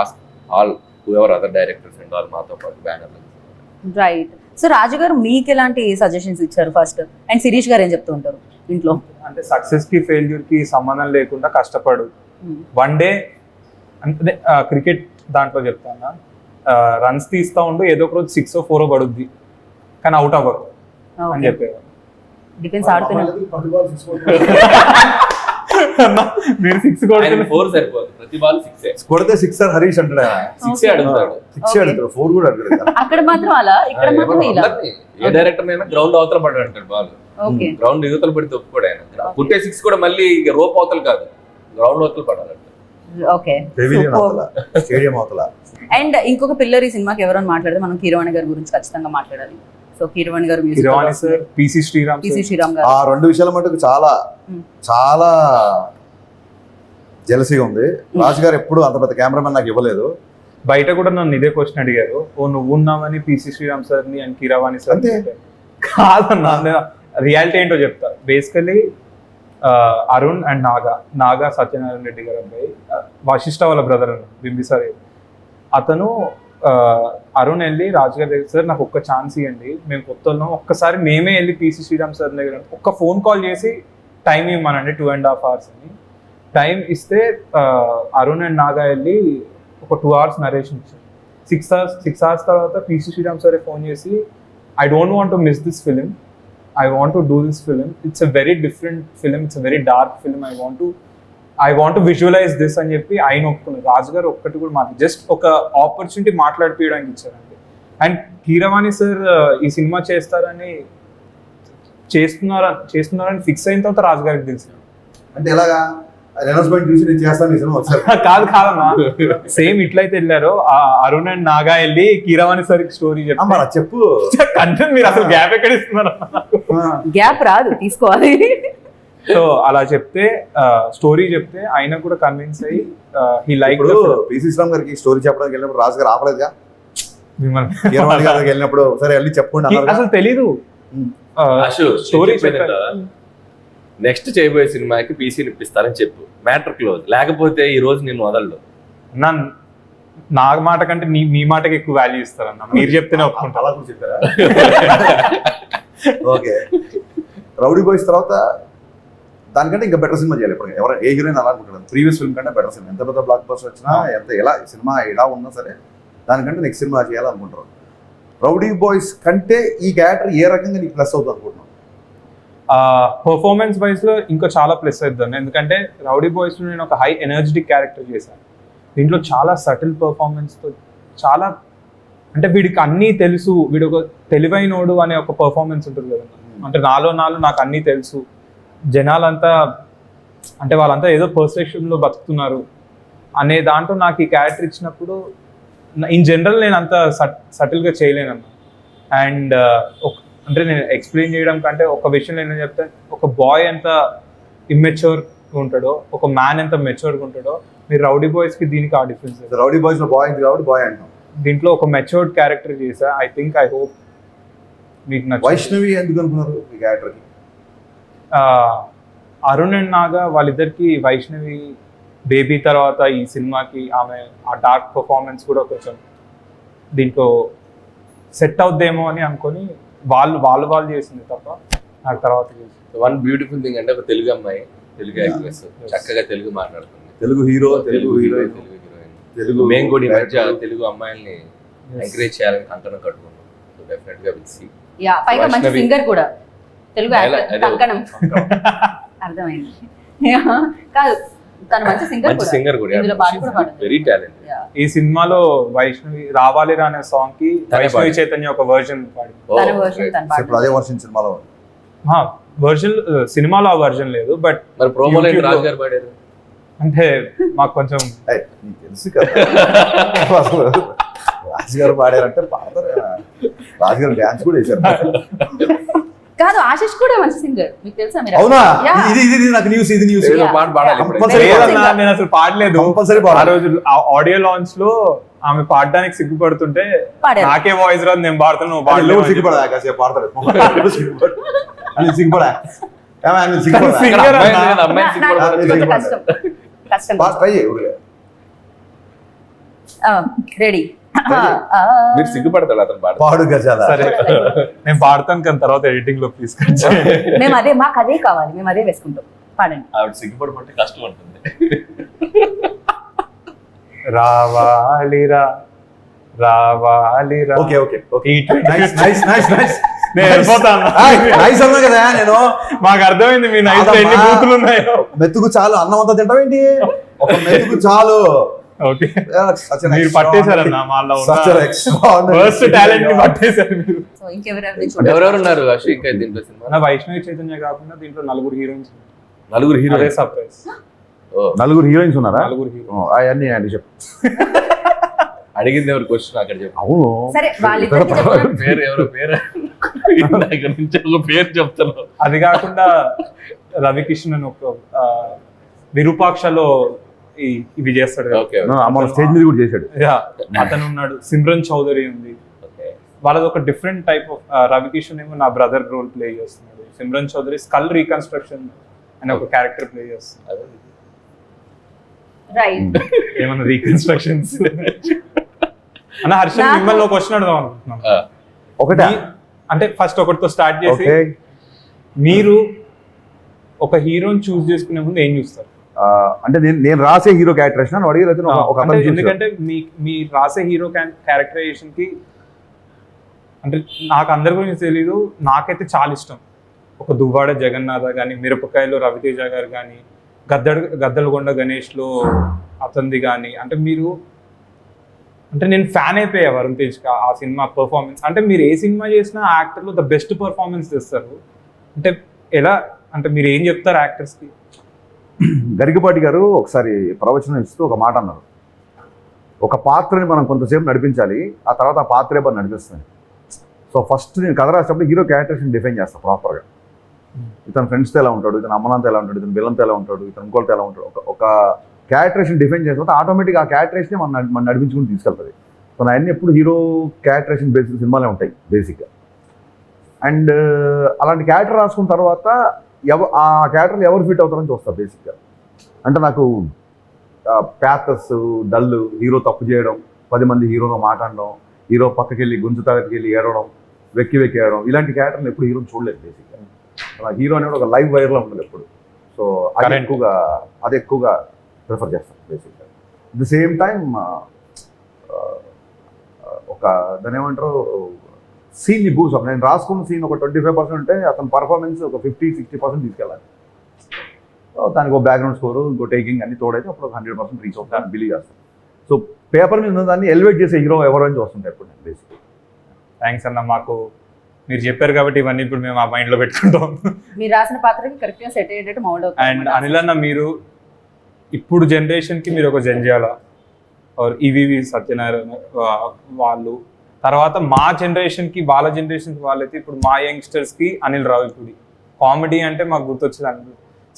ask all ever other directors and all మాతో పాటు బ్యానర్. రైట్. సో రాజు గారు మీకు ఎలాంటి సజెషన్స్ ఇచ్చారు ఫస్ట్, అండ్ శిరీష్ గారు ఏం చెప్తూ ఉంటారు ఇంట్లో? అంటే సక్సెస్ కి ఫెయిల్యూర్ కి సంబంధం లేకుండా కష్టపడు. వన్ డే అంటే క్రికెట్ దాంట్లో చెప్తాను, రన్స్ తీస్తా ఉండు, ఏదో ఒక రోజు 6 or 4 పడుద్ది, కానీ అవుట్ అవ్వరు అని చెప్పేవారు. డిఫెన్స్ ఆడుతున్నారు. మీరు 6 కొడుతున్నారు, 4 సరిపోదు, ప్రతి బాల్ 6 కొడితే సిక్సర్ హరీష్ అంటాడు ఆయన. 6 అడుగుతాడు. 6 అడుగుతాడు, 4 కూడా అడుగుతాడు. అక్కడ మాత్రం అలా, ఇక్కడ మాత్రం ఇలా. ఏ డైరెక్టర్ అయినా గ్రౌండ్ అవతల పడ్డాడు అంటాడు బాల్. ఓకే. గ్రౌండ్ యువతలు పడితే ఒప్పుకోడు ఆయన. పుట్టే 6 కూడా మళ్ళీ రోప్ అవతలు కాదు, గ్రౌండ్ అవతలు పడాలంట. ఓకే. పెవిలియన్ అవతల, స్టేడియం అవతల. అండ్ ఇంకొక పిల్లర్ ఈ సినిమాకి ఎవరైనా మాట్లాడితే మనం కీరవాణి గారి గురించి ఖచ్చితంగా మాట్లాడాలి. సో కీరవాణి గారు, కిరవాణి సార్, పిసి శ్రీరామ్ గారు, ఆ 2 విషయాల మటుకు చాలా చాలా జెలసీగా ఉంది. రాజు గారు ఎప్పుడు అంత పెద్ద కెమెరామెన్ నాకు ఇవ్వలేదు. బయట కూడా నన్ను ఇదే క్వశ్చన్ అడిగారు, ఓ నువ్వు ఉన్నావని పిసి శ్రీరామ్ సార్ ని అండ్ కిరవాణి సార్ అంతే. కాదన్నా, రియాలిటీ ఏంటో చెప్తా. బేసికలీ అరుణ్ అండ్ నాగా సత్యనారాయణ రెడ్డి గారు అబ్బాయి, వశిష్ఠ వాళ్ళ బ్రదర్ బింబిసార్, అతను అరుణ్ వెళ్ళి రాజు గారి దగ్గర, సార్ నాకు ఒక్క ఛాన్స్ ఇవ్వండి, మేము కొత్త వాళ్ళం, ఒక్కసారి మేమే వెళ్ళి పిసి శ్రీరామ్ సార్ దగ్గర ఒక్క ఫోన్ కాల్ చేసి టైం ఇవ్వమనండి 2.5 hours అని. టైం ఇస్తే అరుణ్ అండ్ నాగా వెళ్ళి ఒక 2 hours నరేషన్ ఇచ్చారు. 6 hours తర్వాత పిసి శ్రీరామ్ సార్ ఫోన్ చేసి, I don't want to miss this film, I want to do this film. It's a very different film. It's a very dark film. I want to visualize this అని చెప్పి ఆయన ఒప్పుకున్నారు. రాజు గారు ఒక్కటి కూడా మాకు just ఒక ఆపర్చునిటీ మాట్లాడిపోయడానికి ఇచ్చారండి. అండ్ కీరవాణి సార్ ఈ సినిమా చేస్తున్నారని ఫిక్స్ అయిన తర్వాత రాజు గారికి తెలుసు. అంటే ఎలాగా అనౌన్స్మెంట్ చూసి నేను చేస్తాను ఈ సినిమా ఒకసారి. కాదమ్మా, సేమ్ ఇట్లయితే వెళ్ళారు అరుణ్ అండ్ నాగా వెళ్ళి కీరవాణి సార్ స్టోరీ చెప్పు కంటెంట్. మీరు అసలు గ్యాప్ ఎక్కడ ఇస్తున్నారు? గ్యాప్ రాదు, తీసుకోవాలి. సో అలా చెప్తే స్టోరీ చెప్తే ఆయన కూడా కన్విన్స్ అయ్యి హీ లైక్. పిసి శ్రీరామ్ గారికి స్టోరీ చెప్పడానికి వెళ్ళినప్పుడు రాజు గారు ఆపలేదుగా, మిమ్మల్ని కీరవాణి గారికి వెళ్ళినప్పుడు సరే వెళ్ళి చెప్పుకోండి అసలు తెలీదు స్టోరీ. నెక్స్ట్ చేయబోయే సినిమాకి పీసీని ఇప్పిస్తారని చెప్పు, మ్యాటర్ క్లోజ్. లేకపోతే ఈ రోజు నేను వదలడు. నా మాట కంటే మీ మాటకి ఎక్కువ వాల్యూ ఇస్తారన్న, మీరు చెప్తేనే ఒప్పుకుంటా. అలా కూడా చెప్పారా? ఓకే. రౌడీ బాయ్స్ తర్వాత దానికంటే ఇంకా బెటర్ సినిమా చేయాలి. ఇప్పుడు ఎవరు ఏ హీరోయిన్ అలా అనుకుంటారు, ప్రీవియస్ ఫిల్మ్ కంటే బెటర్ సినిమా. ఎంత పెద్ద బ్లాక్ బస్టర్ వచ్చినా, ఎలా సినిమా ఎలా ఉన్నా సరే దానికంటే నెక్స్ట్ సినిమా చేయాలనుకుంటారు. రౌడీ బాయ్స్ కంటే ఈ క్యారెక్టర్ ఏ రకంగా నీకు ప్లస్ అవుతుంది అనుకుంటున్నాను? పర్ఫార్మెన్స్ వైజ్ లో ఇంకా చాలా ప్లస్ అవుతుంది. ఎందుకంటే రౌడీ బాయ్స్ లో నేను ఒక హై ఎనర్జెటిక్ క్యారెక్టర్ చేశాను. దీంట్లో చాలా సటిల్ పర్ఫార్మెన్స్ తో, చాలా అంటే వీడికి అన్నీ తెలుసు, వీడు ఒక తెలివైనోడు అనే ఒక పర్ఫార్మెన్స్ ఉంటుంది కదా. అంటే నాలో నాకు అన్నీ తెలుసు, జనాలంతా అంటే వాళ్ళంతా ఏదో పర్సెప్షన్ లో బతుకుతున్నారు అనే దాంట్లో నాకు ఈ క్యారెక్టర్ ఇచ్చినప్పుడు ఇన్ జనరల్ నేను అంత సటిల్ గా చేయలేనన్నా. అండ్ అంటే నేను ఎక్స్ప్లెయిన్ చేయడం కంటే ఒక విషయం నేను చెప్తే, ఒక బాయ్ ఎంత ఇమ్మెచ్యూర్ ఉంటాడో, ఒక మ్యాన్ ఎంత మెచ్యూర్గా ఉంటాడో, మీరు రౌడీ బాయ్స్ కి దీనికి ఆ డిఫరెన్స్. రౌడీ బాయ్స్ లో బాయ్ ఉంది కాబట్టి బాయ్ అంటాం. దీంట్లో ఒక మెచ్యూర్డ్ క్యారెక్టర్ చేసా. ఐ హోప్ మీకు నచ్చింది. వైష్ణవి ఎందుకు అనుకున్నారు ఈ క్యారెక్టర్ కి? అరుణ్ అండ్ నాగా వాళ్ళిద్దరికి వైష్ణవి బేబీ తర్వాత ఈ సినిమాకి ఆమె ఆ డార్క్ పర్ఫార్మెన్స్ కూడా కొంచెం దీంట్లో సెట్ అవుద్దేమో అని అనుకొని వాళ్ళు చేసింది తప్ప నాకు తర్వాత చేసింది. వన్ బ్యూటిఫుల్ థింగ్ అంటే ఒక తెలుగు అమ్మాయి, తెలుగు యాక్ట్రెస్, చక్కగా తెలుగు మాట్లాడుతుంది, Telugu hero, Telugu heroine, Telugu heroine. Telugu మేము కూడా ఈ మధ్య తెలుగు అమ్మాయిల్ని ఎంకరేజ్ చేయాలని కంకణం కట్టుకున్నాం. సో డెఫినెట్ గా విల్ సీ. యా, పైగా మంచి సింగర్ కూడా, తెలుగు అదే కంకణం. అర్థమైంది. కాదు, తను మంచి సింగర్ కూడా, ఇందులో పాట కూడా పాడుతుంది. Very talented. ఈ సినిమాలో వైష్ణవి రావాలి రా అనే సాంగ్ కి వైష్ణవి చైతన్య ఒక వర్జన్ పాడి, తన version తను ఇప్పుడు పాడుతుంది. అదే వర్షన్ సినిమాలో వర్జన్ సినిమాలో ఆ వర్జన్ లేదు. బట్ మరి ప్రోమోలో YouTube లో- రాజు గారు పాడారు. అంటే మాకు కొంచెం నీకు తెలుసు కదా. అసలు రాజు గారు పాడారంటే పాడతారు. రాజు గారు డ్యాన్స్ కూడా వేశారు. కాదు ఆశిష్ కూడా మంచి సింగర్, మీకు తెలుసా? మీరు అవునా? Yeah. ఇది నాకు న్యూస్, ఇది న్యూస్. ఏదో Yeah. పాట పాడాలి ఇప్పుడు. Compulsory. లేదన్నా, నేను అసలు పాడలేదు. కంపల్సరీ ఆ పాడాలి. రోజు ఆడియో లాంచ్ లో ఆమె పాడడానికి సిగ్గుపడుతుంటే పాడారు. నాకే వాయిస్ రాదు, నేను పాడుతాను, నువ్వు ఎవరు పాడలేవు సిగ్గుపడా కాసేపు పాడతాడు. అని సిగ్గుపడా సిగ్గుపడా Singer అమ్మాయిని అన్నా. నేను అమ్మాయిని సిగ్గుపడమని కొంచెం చెప్పాను. కష్టం. ట్రై చేయి ఊరికే. రెడీ. మీరు సిగ్గుపడతాడు అతను పాట. పాడు గజాల. సరే నేను పాడతాను, కానీ తర్వాత ఎడిటింగ్ లో తీసుకొచ్చి మేము మాకు అదే కావాలి, మేము అదే వేసుకుంటాం. పాడండి. ఆవిడ సిగ్గుపడమంటే కష్టం ఉంటుంది. రావాలిరా రావాలిరా. Okay okay okay. ఈ నైస్ నైస్ నైస్ నైస్. నేను వెళ్ళిపోతాను. నైస్ అన్నా కదా నేను. మాకు అర్థమైంది మీ నైట్ లో ఎన్ని బూతులు ఉన్నాయో. మెతుకు చాలు, అన్నం అంతా తింటావేంటి? ఒక మెతుకు చాలు. ఓకే, Such an మీరు extraordinary- పట్టేశారన్న మాలో such an extraordinary- first talent ని పట్టేశారు మీరు. సో ఇంకెవరెవరిని చూడండి. ఎవరెవరు ఉన్నారు అశ్విక్ ఇంకా దీంట్లో సినిమా? మన వైష్ణవి చైతన్య కాకుండా దీంట్లో నలుగురు హీరోయిన్స్. నలుగురు అదే హీరోయిన్స్. సర్ప్రైజ్. నలుగురు హీరోయిన్స్ ఉన్నారా? నలుగురు హీరో. అవన్నీ అండి చెప్పు. అడిగింది ఎవరు క్వశ్చన్ అక్కడ చెప్పు. అవును. సరే వాళ్ళిద్దరికి చెప్పండి. పేరు ఎవరో పేరు దగ్గర నుంచి ఒక పేరు చెప్తాను. అది కాకుండా రవికిషన్ అని ఒక విరూపాక్షలో ఇవి చేస్తాడు కదా. ఓకే మన స్టేజ్ మీద కూడా చేశాడు. Yeah, అతను ఉన్నాడు. సిమ్రన్ చౌదరి ఉంది. ఓకే. వాళ్ళది ఒక డిఫరెంట్ టైప్ ఆఫ్. రవికిషన్ ఏమో నా బ్రదర్ రోల్ ప్లే చేస్తున్నాడు. సిమ్రన్ చౌదరి స్కల్ రీకన్స్ట్రక్షన్ అనే ఒక క్యారెక్టర్ ప్లే చేస్తున్నాడు. రైట్. ఏమన్నా రీకన్స్ట్రక్షన్స్ అన్న హర్షల్ మిమ్మల్ని ఒక క్వశ్చన్ అడదాం అనుకుంటున్నాను. ఒకటే అంటే ఫస్ట్ ఒకటితో స్టార్ట్ చేసి ఓకే. మీరు ఒక హీరోని చూస్ చేసుకునే ముందు ఏం చూస్తారు? అంటే నేను రాసే హీరో క్యారెక్టరేషన్ అని అడిగి అయితే ఒక అంటే అతను చూసాడు. ఎందుకంటే మీ రాసే హీరో క్యారెక్టరైజేషన్ కి అంటే నాకు అందరి గురించి తెలీదు, నాకైతే చాలా ఇష్టం. ఒక దువ్వాడ జగన్నాథ కానీ, మిరపకాయలో రవితేజ గారు కానీ, గద్దలగొండ గణేష్లో అతనిది కానీ, అంటే మీరు అంటే నేను ఫ్యాన్ అయిపోయా వరుణ్ తేజ్ ఆ సినిమా పర్ఫార్మెన్స్. అంటే మీరు ఏ సినిమా చేసినా ఆ యాక్టర్లో ద బెస్ట్ పర్ఫార్మెన్స్ తెస్తారు. అంటే ఎలా, అంటే మీరు ఏం చెప్తారు యాక్టర్స్కి? గరికపాటి గారు ఒకసారి ప్రవచనం ఇస్తూ ఒక మాట అన్నారు. ఒక పాత్రని మనం కొంతసేపు నడిపించాలి, ఆ తర్వాత ఆ పాత్రే మనం నడిపిస్తుంది. సో ఫస్ట్ నేను కథ రాసేటప్పుడు హీరో క్యారెక్టర్స్ని డిఫైన్ చేస్తాను ప్రాపర్గా. ఇతను ఫ్రెండ్స్తో ఎలా ఉంటాడు, ఇతను అమ్మనంతో ఎలా ఉంటాడు, ఇతను విలన్తో ఎలా ఉంటాడు, ఇతను ఇంకోటితో ఎలా ఉంటాడు. ఒక క్యారెక్టరేషన్ డిఫైన్ చేసిన ఆటోమేటిక్గా ఆ క్యారెక్టరేషనే మనం నడిపించుకుని తీసుకెళ్తుంది. సో నా అన్ని ఎప్పుడు హీరో క్యారెక్టరేషన్ బేసిక్ సినిమాలే ఉంటాయి బేసిక్గా. అండ్ అలాంటి క్యారెక్టర్ రాసుకున్న తర్వాత ఆ క్యారెక్టర్లు ఎవరు ఫిట్ అవుతారని చూస్తారు బేసిక్గా. అంటే నాకు ప్యాథస్, డల్, హీరో తప్పు చేయడం, 10 మంది హీరోతో మాట్లాడడం, హీరో పక్కకి వెళ్ళి గుంజు తగ్గకి వెళ్ళి ఏడవడం, వెక్కి ఏడవడం, ఇలాంటి క్యారెక్టర్లు ఎప్పుడు హీరోని చూడలేదు బేసిక్గా. నా హీరో అనేది ఒక లైవ్ వైర్లో ఉంటుంది ఎప్పుడు. సో అది ఎక్కువగా ప్రిఫర్ చేస్తాను బేసిక్గా. అట్ ది సేమ్ టైం ఒక దాని ఏమంటారు సీన్ని బూస్ అప్. నేను రాసుకున్న సీన్ ఒక 25% ఉంటే అతని పర్ఫార్మెన్స్ ఒక 50-60% తీసుకెళ్ళాలి. దానికి ఒక బ్యాక్గ్రౌండ్ స్కోరు, ఇంకో టేకింగ్ అన్ని తోడైతే అప్పుడు ఒక 100% రీచ్ అవుతాను బిలీవ్ చేస్తాను. సో పేపర్ మీద ఉన్న దాన్ని ఎలివేట్ చేసే హీరో ఎవరు అని చూస్తుంటాయి ఎప్పుడు నేను బేసిక్గా. థ్యాంక్స్ అన్న, మాకు మీరు చెప్పారు కాబట్టి ఇవన్నీ ఇప్పుడు మేము ఆ మైండ్లో పెట్టుకుంటాం. మీరు రాసిన పాత్రకి కరెక్ట్గా సెట్ అయ్యేటట్టు మౌల్డ్ అవుతుంది. అండ్ అనిల్ అన్న, మీరు ఇప్పుడు జనరేషన్కి మీరు ఒక జంజాల ఆర్ ఈవీవి సత్యనారాయణ వాళ్ళు, తర్వాత మా జనరేషన్కి వాళ్ళ జనరేషన్కి వాళ్ళైతే ఇప్పుడు మా యంగ్స్టర్స్కి అనిల్ రావిపూడి. కామెడీ అంటే మాకు గుర్తొచ్చేది అనిల్.